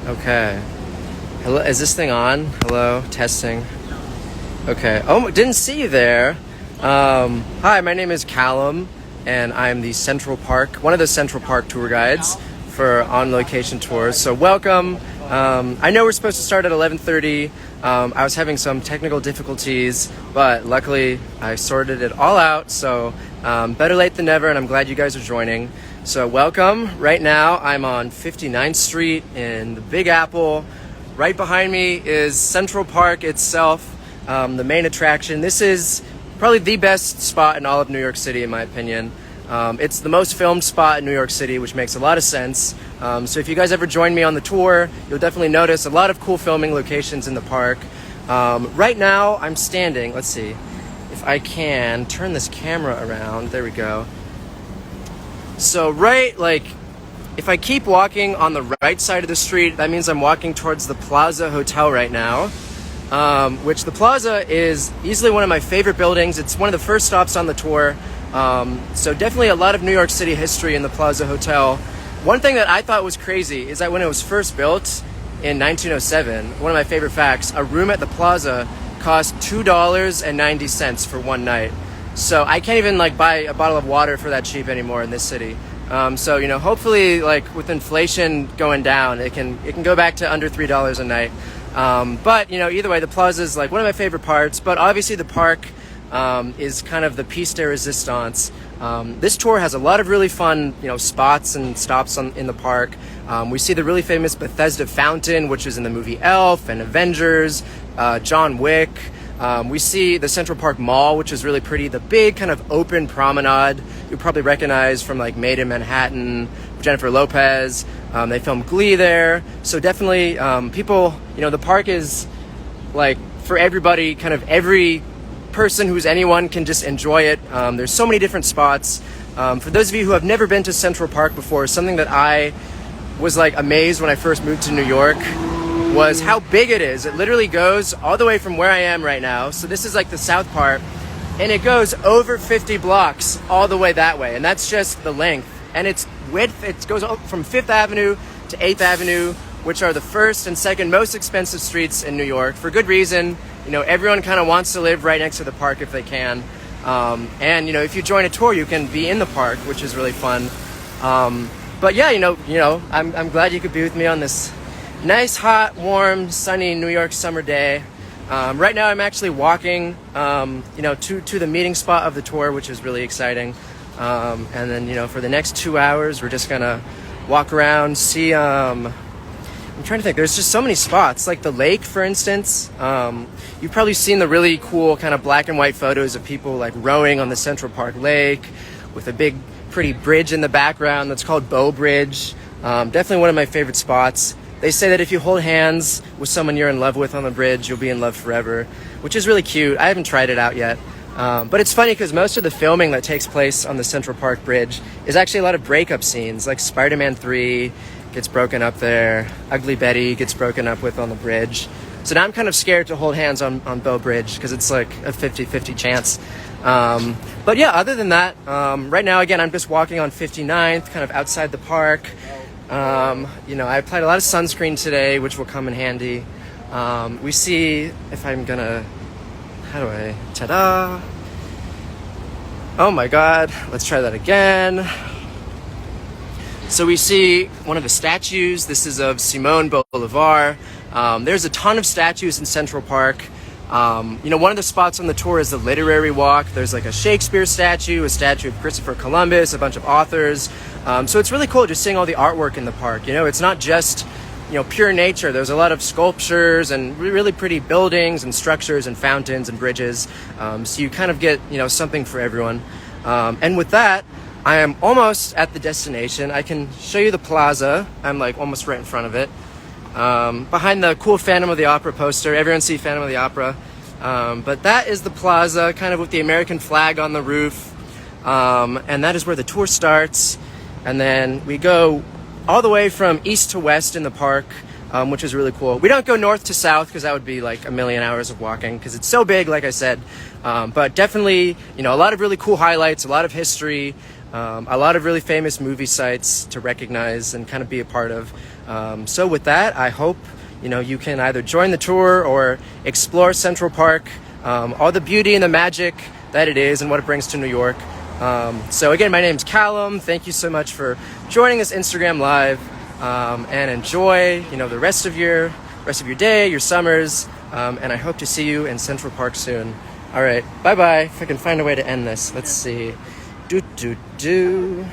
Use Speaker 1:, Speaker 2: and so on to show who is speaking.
Speaker 1: Okay. Hello, is this thing on? Hello, testing. Okay. Oh, didn't see you there. Hi, my name is Callum, and I'm the one of the Central Park tour guides for on-location tours. So welcome. I know we're supposed to start at 11:30. I was having some technical difficulties, but luckily I sorted it all out. So better late than never, and I'm glad you guys are joining. So welcome. Right now I'm on 59th Street in the Big Apple. Right behind me is Central Park itself, the main attraction. This is probably the best spot in all of New York City, in my opinion. It's the most filmed spot in New York City, which makes a lot of sense. So if you guys ever join me on the tour, you'll definitely notice a lot of cool filming locations in the park. Right now I'm standing, let's see if I can turn this camera around. There we go. So if I keep walking on the right side of the street, that means I'm walking towards the Plaza Hotel right now, which the Plaza is easily one of my favorite buildings. It's one of the first stops on the tour. So definitely a lot of New York City history in the Plaza Hotel. One thing that I thought was crazy is that when it was first built in 1907, one of my favorite facts, a room at the Plaza cost $2.90 for one night. So I can't even buy a bottle of water for that cheap anymore in this city. So hopefully with inflation going down, it can go back to under $3 a night. But either way, the Plaza is one of my favorite parts. But obviously the park is kind of the piece de resistance. This tour has a lot of really fun spots and stops in the park. We see the really famous Bethesda Fountain, which is in the movie Elf and Avengers, John Wick. We see the Central Park Mall, which is really pretty. The big kind of open promenade you probably recognize from Made in Manhattan, Jennifer Lopez. They filmed Glee there. So definitely people, the park is for everybody, kind of every person who's anyone can just enjoy it. There's so many different spots. For those of you who have never been to Central Park before, something that I was amazed when I first moved to New York was how big it is. It literally goes all the way from where I am right now. So this is the south part, and it goes over 50 blocks all the way that way. And that's just the length. And its width, it goes from 5th Avenue to 8th Avenue, which are the first and second most expensive streets in New York, for good reason. Everyone kind of wants to live right next to the park if they can. And if you join a tour, you can be in the park, which is really fun. But yeah, I'm glad you could be with me on this nice, hot, warm, sunny New York summer day. Right now I'm actually walking, to the meeting spot of the tour, which is really exciting. And then, for the next 2 hours, we're just gonna walk around, see, I'm trying to think, there's just so many spots, like the lake, for instance. You've probably seen the really cool kind of black and white photos of people rowing on the Central Park Lake with a big, pretty bridge in the background that's called Bow Bridge. Definitely one of my favorite spots. They say that if you hold hands with someone you're in love with on the bridge, you'll be in love forever, which is really cute. I haven't tried it out yet. But it's funny because most of the filming that takes place on the Central Park Bridge is actually a lot of breakup scenes, like Spider-Man 3 gets broken up there, Ugly Betty gets broken up with on the bridge. So now I'm kind of scared to hold hands on Bow Bridge because it's a 50-50 chance. But yeah, other than that, right now, again, I'm just walking on 59th, kind of outside the park. I applied a lot of sunscreen today, which will come in handy. We see, if I'm gonna, ta-da! Oh my God, let's try that again. So we see one of the statues. This is of Simone Bolivar. There's a ton of statues in Central Park. One of the spots on the tour is the literary walk. There's a Shakespeare statue, a statue of Christopher Columbus, a bunch of authors. So it's really cool just seeing all the artwork in the park. It's not just, pure nature. There's a lot of sculptures and really pretty buildings and structures and fountains and bridges. So you kind of get, something for everyone. And with that, I am almost at the destination. I can show you the Plaza. I'm almost right in front of it. Behind the cool Phantom of the Opera poster. Everyone see Phantom of the Opera. But that is the Plaza, kind of with the American flag on the roof. And that is where the tour starts. And then we go all the way from east to west in the park, which is really cool. We don't go north to south because that would be a million hours of walking because it's so big, like I said. But definitely, a lot of really cool highlights, a lot of history. a lot of really famous movie sites to recognize and kind of be a part of. So with that, I hope you can either join the tour or explore Central Park, all the beauty and the magic that it is and what it brings to New York. So again, my name's Callum. Thank you so much for joining this Instagram Live, and enjoy the rest of your day, your summers, and I hope to see you in Central Park soon. All right, bye bye. If I can find a way to end this, let's see. Do.